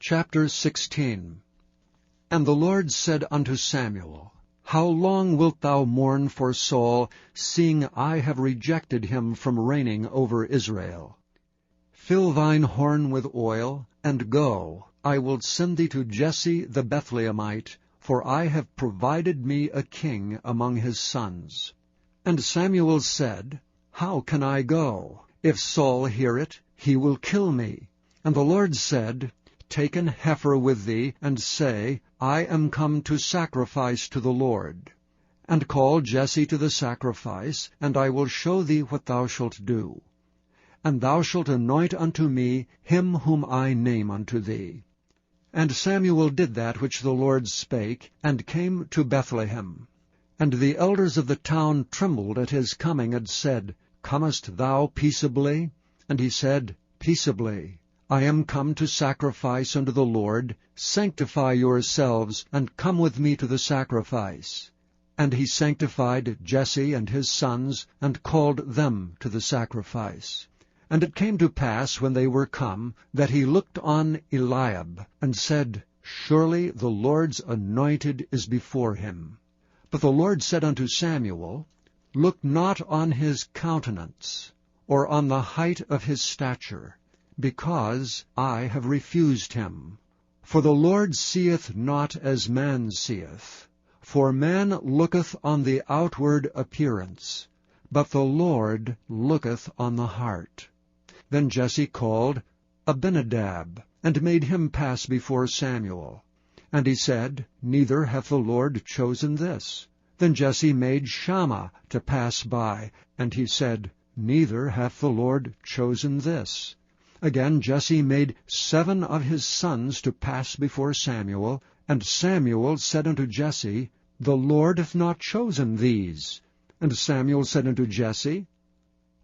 Chapter 16. And the Lord said unto Samuel, How long wilt thou mourn for Saul, seeing I have rejected him from reigning over Israel? Fill thine horn with oil, and go, I will send thee to Jesse the Bethlehemite, for I have provided me a king among his sons. And Samuel said, How can I go? If Saul hear it, he will kill me. And the Lord said, Take an heifer with thee, and say, I am come to sacrifice to the Lord. And call Jesse to the sacrifice, and I will show thee what thou shalt do. And thou shalt anoint unto me him whom I name unto thee. And Samuel did that which the Lord spake, and came to Bethlehem. And the elders of the town trembled at his coming, and said, Comest thou peaceably? And he said, Peaceably. I am come to sacrifice unto the Lord. Sanctify yourselves, and come with me to the sacrifice. And he sanctified Jesse and his sons, and called them to the sacrifice. And it came to pass, when they were come, that he looked on Eliab, and said, Surely the Lord's anointed is before him. But the Lord said unto Samuel, Look not on his countenance, or on the height of his stature, because I have refused him. For the Lord seeth not as man seeth. For man looketh on the outward appearance, but the Lord looketh on the heart. Then Jesse called Abinadab, and made him pass before Samuel. And he said, Neither hath the Lord chosen this. Then Jesse made Shammah to pass by, and he said, Neither hath the Lord chosen this. Again Jesse made 7 of his sons to pass before Samuel, and Samuel said unto Jesse, The Lord hath not chosen these. And Samuel said unto Jesse,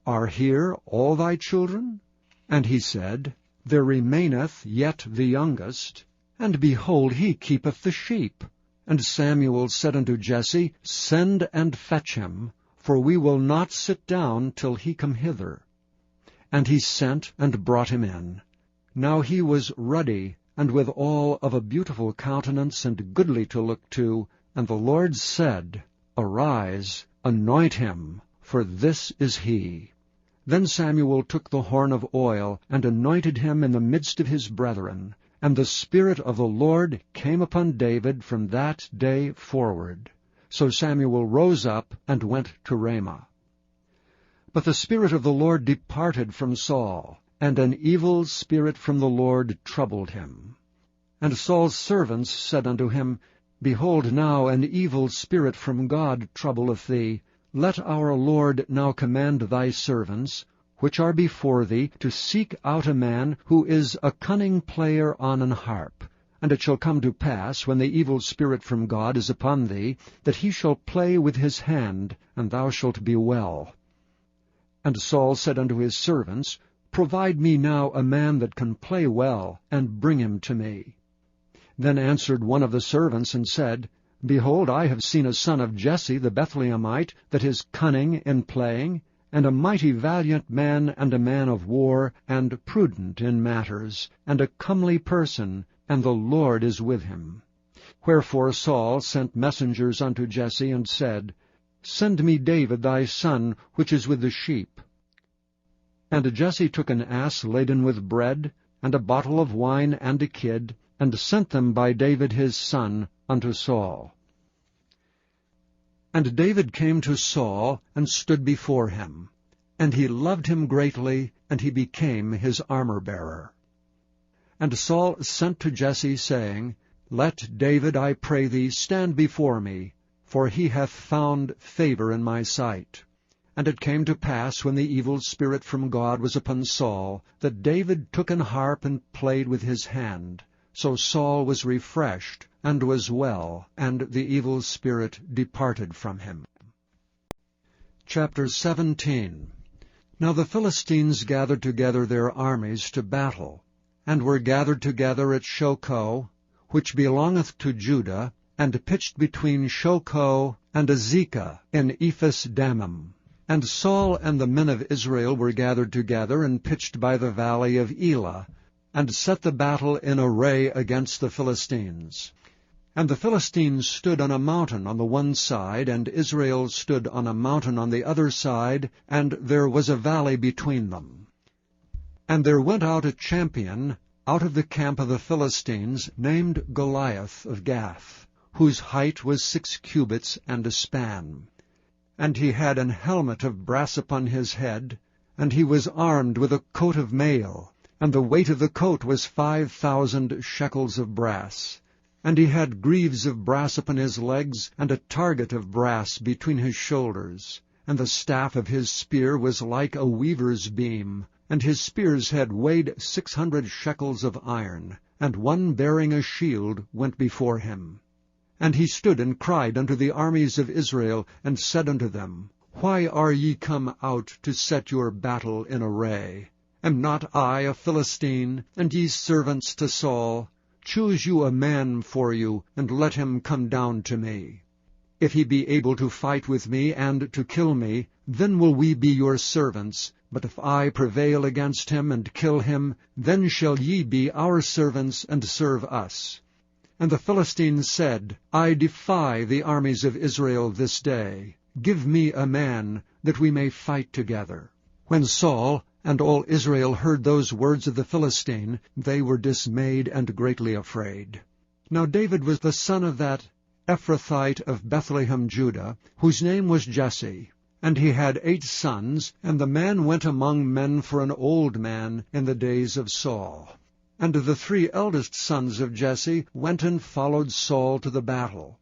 Are here all thy children? And he said, There remaineth yet the youngest, and behold, he keepeth the sheep. And Samuel said unto Jesse, Send and fetch him, for we will not sit down till he come hither. And he sent and brought him in. Now he was ruddy, and withal of a beautiful countenance, and goodly to look to. And the Lord said, Arise, anoint him, for this is he. Then Samuel took the horn of oil, and anointed him in the midst of his brethren. And the Spirit of the Lord came upon David from that day forward. So Samuel rose up, and went to Ramah. But the Spirit of the Lord departed from Saul, and an evil spirit from the Lord troubled him. And Saul's servants said unto him, Behold, now an evil spirit from God troubleth thee. Let our Lord now command thy servants, which are before thee, to seek out a man who is a cunning player on an harp. And it shall come to pass, when the evil spirit from God is upon thee, that he shall play with his hand, and thou shalt be well. And Saul said unto his servants, Provide me now a man that can play well, and bring him to me. Then answered one of the servants, and said, Behold, I have seen a son of Jesse the Bethlehemite, that is cunning in playing, and a mighty valiant man, and a man of war, and prudent in matters, and a comely person, and the Lord is with him. Wherefore Saul sent messengers unto Jesse, and said, Send me David thy son, which is with the sheep. And Jesse took an ass laden with bread, and a bottle of wine, and a kid, and sent them by David his son unto Saul. And David came to Saul, and stood before him. And he loved him greatly, and he became his armor-bearer. And Saul sent to Jesse, saying, Let David, I pray thee, stand before me, for he hath found favor in my sight. And it came to pass, when the evil spirit from God was upon Saul, that David took an harp and played with his hand. So Saul was refreshed, and was well, and the evil spirit departed from him. Chapter 17. Now the Philistines gathered together their armies to battle, and were gathered together at Shochoh, which belongeth to Judah, and pitched between Shochoh and Azekah in Ephes-dammim. And Saul and the men of Israel were gathered together, and pitched by the valley of Elah, and set the battle in array against the Philistines. And the Philistines stood on a mountain on the one side, and Israel stood on a mountain on the other side, and there was a valley between them. And there went out a champion out of the camp of the Philistines, named Goliath of Gath, whose height was 6 cubits and a span. And he had an helmet of brass upon his head, and he was armed with a coat of mail, and the weight of the coat was 5,000 shekels of brass. And he had greaves of brass upon his legs, and a target of brass between his shoulders. And the staff of his spear was like a weaver's beam, and his spear's head weighed 600 shekels of iron, and one bearing a shield went before him. And he stood and cried unto the armies of Israel, and said unto them, Why are ye come out to set your battle in array? Am not I a Philistine, and ye servants to Saul? Choose you a man for you, and let him come down to me. If he be able to fight with me, and to kill me, then will we be your servants. But if I prevail against him, and kill him, then shall ye be our servants, and serve us. And the Philistines said, I defy the armies of Israel this day. Give me a man, that we may fight together. When Saul and all Israel heard those words of the Philistine, they were dismayed and greatly afraid. Now David was the son of that Ephrathite of Bethlehem, Judah, whose name was Jesse. And he had 8 sons, and the man went among men for an old man in the days of Saul. And the 3 eldest sons of Jesse went and followed Saul to the battle.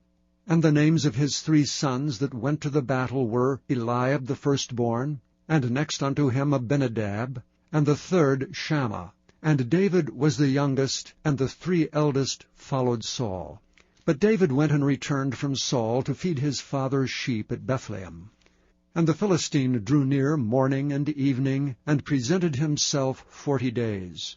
And the names of his 3 sons that went to the battle were Eliab the firstborn, and next unto him Abinadab, and the 3rd Shammah. And David was the youngest, and the 3 eldest followed Saul. But David went and returned from Saul to feed his father's sheep at Bethlehem. And the Philistine drew near morning and evening, and presented himself 40 days.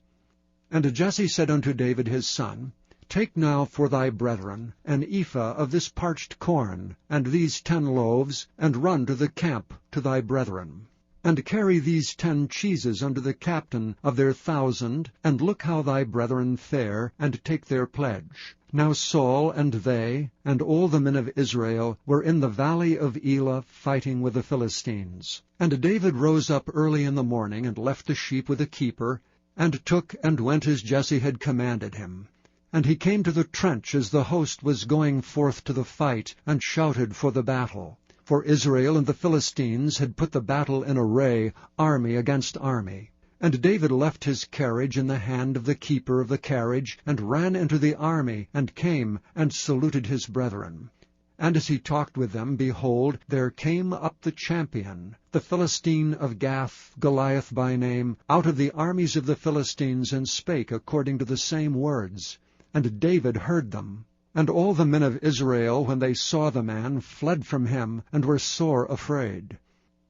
And Jesse said unto David his son, Take now for thy brethren an ephah of this parched corn, and these 10 loaves, and run to the camp to thy brethren. And carry these 10 cheeses unto the captain of their 1,000, and look how thy brethren fare, and take their pledge. Now Saul and they, and all the men of Israel, were in the valley of Elah fighting with the Philistines. And David rose up early in the morning, and left the sheep with a keeper, and took and went as Jesse had commanded him. And he came to the trench as the host was going forth to the fight, and shouted for the battle. For Israel and the Philistines had put the battle in array, army against army. And David left his carriage in the hand of the keeper of the carriage, and ran into the army, and came, and saluted his brethren. And as he talked with them, behold, there came up the champion, the Philistine of Gath, Goliath by name, out of the armies of the Philistines, and spake according to the same words. And David heard them. And all the men of Israel, when they saw the man, fled from him, and were sore afraid.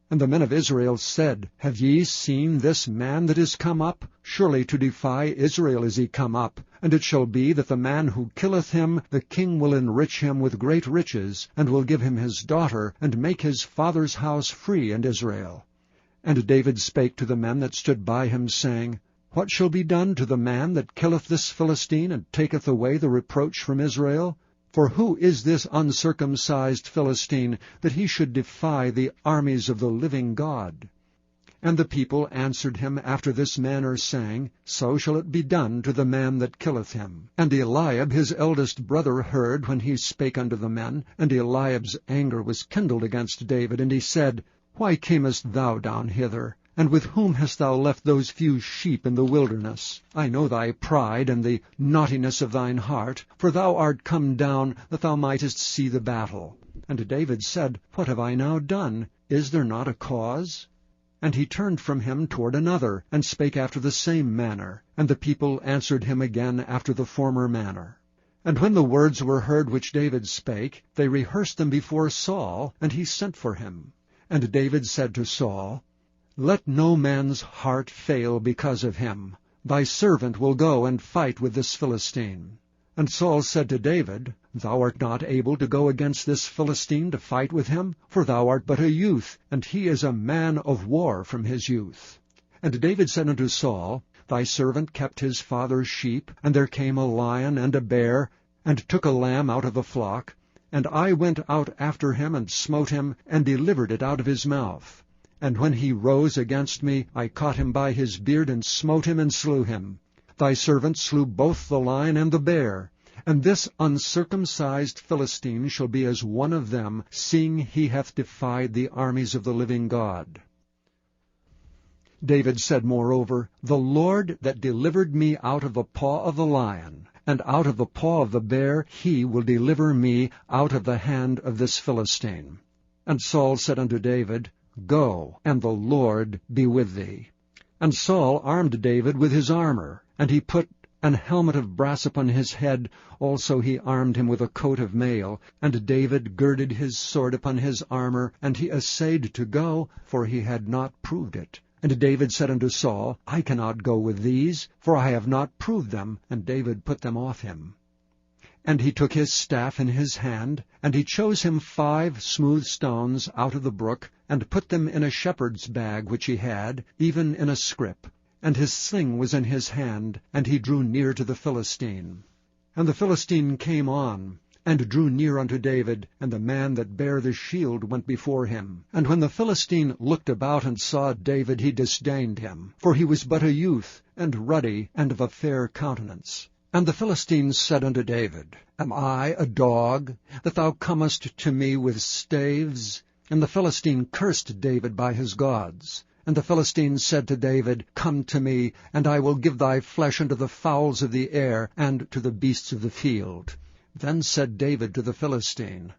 And the men of Israel said, Have ye seen this man that is come up? Surely to defy Israel is he come up. And it shall be that the man who killeth him, the king will enrich him with great riches, and will give him his daughter, and make his father's house free in Israel. And David spake to the men that stood by him, saying, What shall be done to the man that killeth this Philistine, and taketh away the reproach from Israel? For who is this uncircumcised Philistine, that he should defy the armies of the living God? And the people answered him after this manner, saying, So shall it be done to the man that killeth him. And Eliab his eldest brother heard when he spake unto the men, and Eliab's anger was kindled against David, and he said, Why camest thou down hither? And with whom hast thou left those few sheep in the wilderness? I know thy pride and the naughtiness of thine heart, for thou art come down that thou mightest see the battle. And David said, What have I now done? Is there not a cause? And he turned from him toward another, and spake after the same manner. And the people answered him again after the former manner. And when the words were heard which David spake, they rehearsed them before Saul, and he sent for him. And David said to Saul, Let no man's heart fail because of him. Thy servant will go and fight with this Philistine. And Saul said to David, Thou art not able to go against this Philistine to fight with him, for thou art but a youth, and he is a man of war from his youth. And David said unto Saul, Thy servant kept his father's sheep, and there came a lion and a bear, and took a lamb out of the flock. And I went out after him, and smote him, and delivered it out of his mouth. And when he rose against me, I caught him by his beard, and smote him, and slew him. Thy servant slew both the lion and the bear. And this uncircumcised Philistine shall be as one of them, seeing he hath defied the armies of the living God. David said moreover, The Lord that delivered me out of the paw of the lion, and out of the paw of the bear, he will deliver me out of the hand of this Philistine. And Saul said unto David, Go, and the Lord be with thee. And Saul armed David with his armor, and he put an helmet of brass upon his head. Also he armed him with a coat of mail. And David girded his sword upon his armor, and he essayed to go, for he had not proved it. And David said unto Saul, I cannot go with these, for I have not proved them. And David put them off him. And he took his staff in his hand, and he chose him 5 smooth stones out of the brook, and put them in a shepherd's bag which he had, even in a scrip. And his sling was in his hand, and he drew near to the Philistine. And the Philistine came on, and drew near unto David, and the man that bare the shield went before him. And when the Philistine looked about and saw David, he disdained him, for he was but a youth, and ruddy, and of a fair countenance. And the Philistine said unto David, Am I a dog, that thou comest to me with staves? And the Philistine cursed David by his gods. And the Philistine said to David, Come to me, and I will give thy flesh unto the fowls of the air, and to the beasts of the field. Then said David to the Philistine,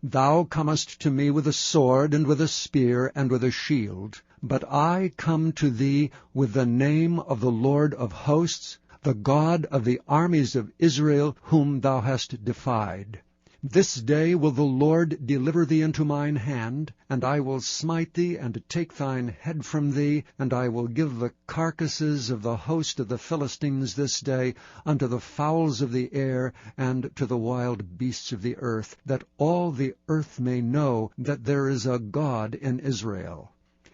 Thou comest to me with a sword, and with a spear, and with a shield. But I come to thee with the name of the Lord of hosts, the God of the armies of Israel, whom thou hast defied. This day will the Lord deliver thee into mine hand, and I will smite thee, and take thine head from thee, and I will give the carcasses of the host of the Philistines this day unto the fowls of the air, and to the wild beasts of the earth, that all the earth may know that there is a God in Israel.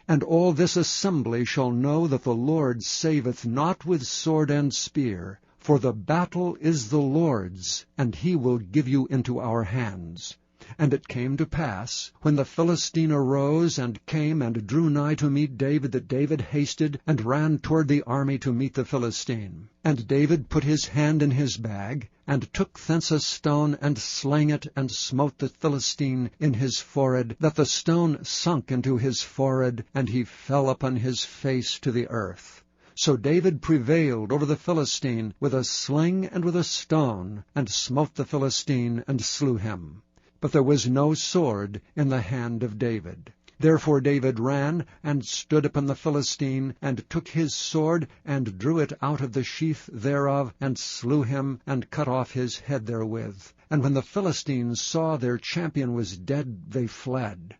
And all this assembly shall know that the Lord saveth not with sword and spear, for the battle is the Lord's, and he will give you into our hands. And it came to pass, when the Philistine arose and came and drew nigh to meet David, that David hasted and ran toward the army to meet the Philistine. And David put his hand in his bag, and took thence a stone, and slang it, and smote the Philistine in his forehead, that the stone sunk into his forehead, and he fell upon his face to the earth. So David prevailed over the Philistine with a sling and with a stone, and smote the Philistine, and slew him. But there was no sword in the hand of David. Therefore David ran, and stood upon the Philistine, and took his sword, and drew it out of the sheath thereof, and slew him, and cut off his head therewith. And when the Philistines saw their champion was dead, they fled.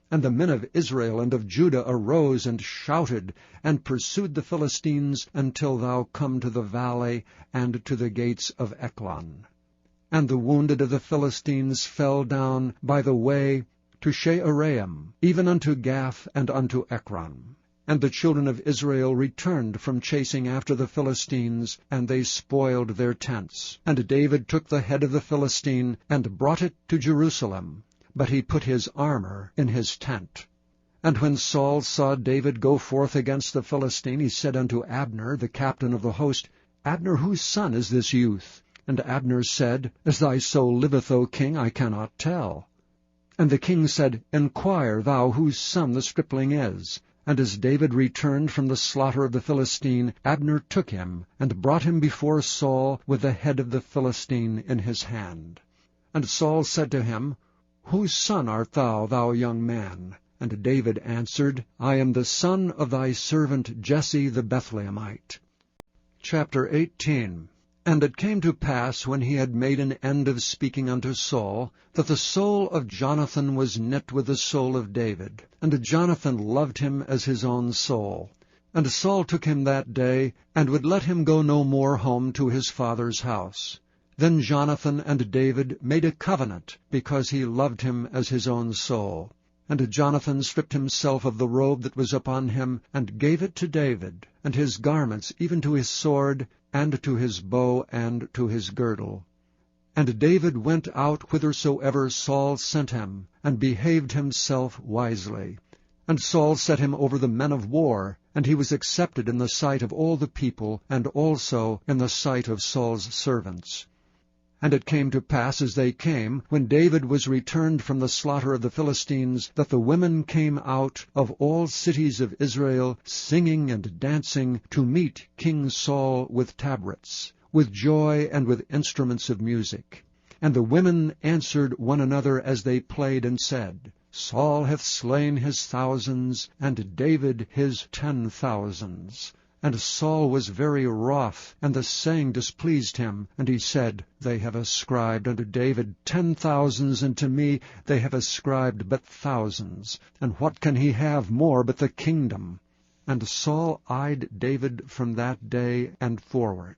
And the men of Israel and of Judah arose and shouted, and pursued the Philistines until thou come to the valley, and to the gates of Ekron. And the wounded of the Philistines fell down by the way to Shaaraim, even unto Gath and unto Ekron. And the children of Israel returned from chasing after the Philistines, and they spoiled their tents. And David took the head of the Philistine, and brought it to Jerusalem. But he put his armor in his tent. And when Saul saw David go forth against the Philistine, he said unto Abner, the captain of the host, Abner, whose son is this youth? And Abner said, As thy soul liveth, O king, I cannot tell. And the king said, Enquire thou whose son the stripling is. And as David returned from the slaughter of the Philistine, Abner took him, and brought him before Saul with the head of the Philistine in his hand. And Saul said to him, Whose son art thou, thou young man? And David answered, I am the son of thy servant Jesse the Bethlehemite. Chapter 18. And it came to pass, when he had made an end of speaking unto Saul, that the soul of Jonathan was knit with the soul of David, and Jonathan loved him as his own soul. And Saul took him that day, and would let him go no more home to his father's house. Then Jonathan and David made a covenant, because he loved him as his own soul. And Jonathan stripped himself of the robe that was upon him, and gave it to David, and his garments, even to his sword, and to his bow, and to his girdle. And David went out whithersoever Saul sent him, and behaved himself wisely. And Saul set him over the men of war, and he was accepted in the sight of all the people, and also in the sight of Saul's servants. And it came to pass as they came, when David was returned from the slaughter of the Philistines, that the women came out of all cities of Israel, singing and dancing, to meet King Saul with tabrets, with joy and with instruments of music. And the women answered one another as they played, and said, Saul hath slain his thousands, and David his 10,000s. And Saul was very wroth, and the saying displeased him. And he said, They have ascribed unto David 10,000s, and to me they have ascribed but thousands. And what can he have more but the kingdom? And Saul eyed David from that day and forward.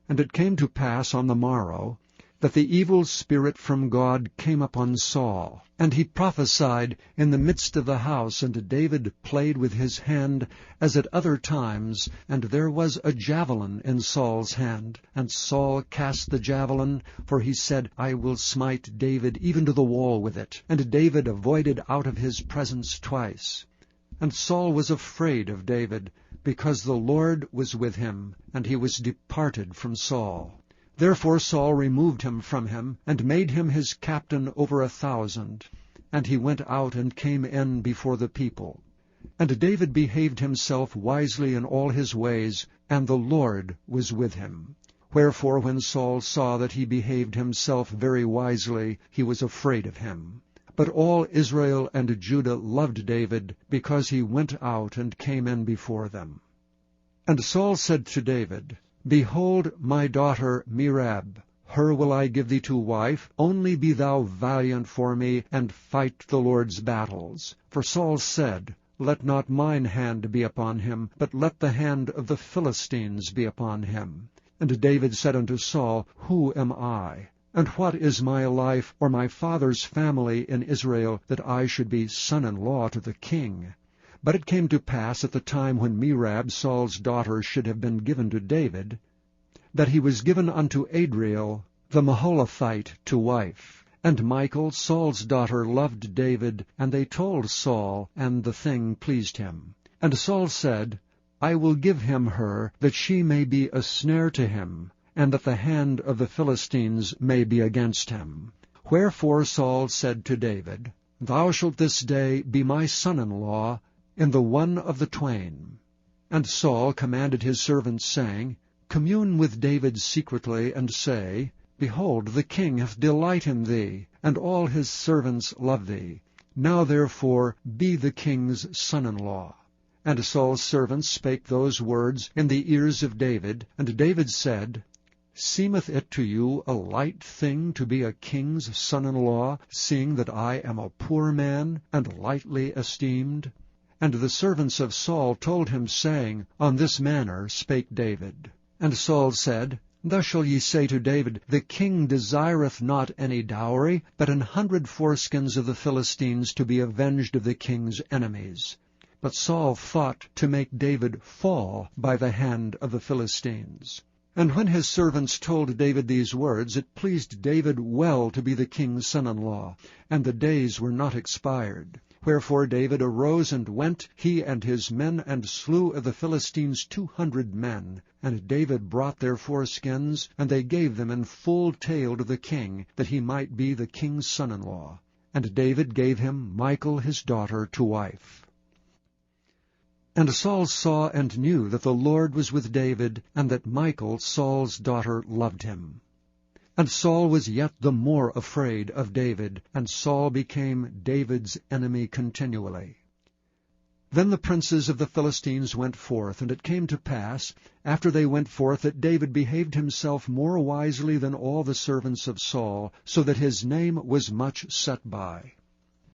And it came to pass on the morrow, that the evil spirit from God came upon Saul, and he prophesied in the midst of the house, and David played with his hand as at other times, and there was a javelin in Saul's hand. And Saul cast the javelin, for he said, I will smite David even to the wall with it. And David avoided out of his presence twice. And Saul was afraid of David, because the Lord was with him, and he was departed from Saul. Therefore Saul removed him from him, and made him his captain over 1,000. And he went out and came in before the people. And David behaved himself wisely in all his ways, and the Lord was with him. Wherefore when Saul saw that he behaved himself very wisely, he was afraid of him. But all Israel and Judah loved David, because he went out and came in before them. And Saul said to David, Behold my daughter Merab, her will I give thee to wife, only be thou valiant for me, and fight the Lord's battles. For Saul said, Let not mine hand be upon him, but let the hand of the Philistines be upon him. And David said unto Saul, Who am I? And what is my life, or my father's family in Israel, that I should be son-in-law to the king? But it came to pass at the time when Merab, Saul's daughter, should have been given to David, that he was given unto Adriel the Maholathite to wife. And Michal, Saul's daughter, loved David, and they told Saul, and the thing pleased him. And Saul said, I will give him her, that she may be a snare to him, and that the hand of the Philistines may be against him. Wherefore Saul said to David, Thou shalt this day be my son-in-law, in the one of the twain. And Saul commanded his servants, saying, Commune with David secretly, and say, Behold, the king hath delight in thee, and all his servants love thee. Now therefore be the king's son-in-law. And Saul's servants spake those words in the ears of David. And David said, Seemeth it to you a light thing to be a king's son-in-law, seeing that I am a poor man, and lightly esteemed? And the servants of Saul told him, saying, On this manner spake David. And Saul said, Thus shall ye say to David, The king desireth not any dowry, but 100 foreskins of the Philistines, to be avenged of the king's enemies. But Saul thought to make David fall by the hand of the Philistines. And when his servants told David these words, it pleased David well to be the king's son-in-law, and the days were not expired. Wherefore David arose and went, he and his men, and slew of the Philistines 200 men. And David brought their foreskins, and they gave them in full tale to the king, that he might be the king's son-in-law. And David gave him Michal his daughter to wife. And Saul saw and knew that the Lord was with David, and that Michal, Saul's daughter, loved him. And Saul was yet the more afraid of David, and Saul became David's enemy continually. Then the princes of the Philistines went forth, and it came to pass, after they went forth, that David behaved himself more wisely than all the servants of Saul, so that his name was much set by.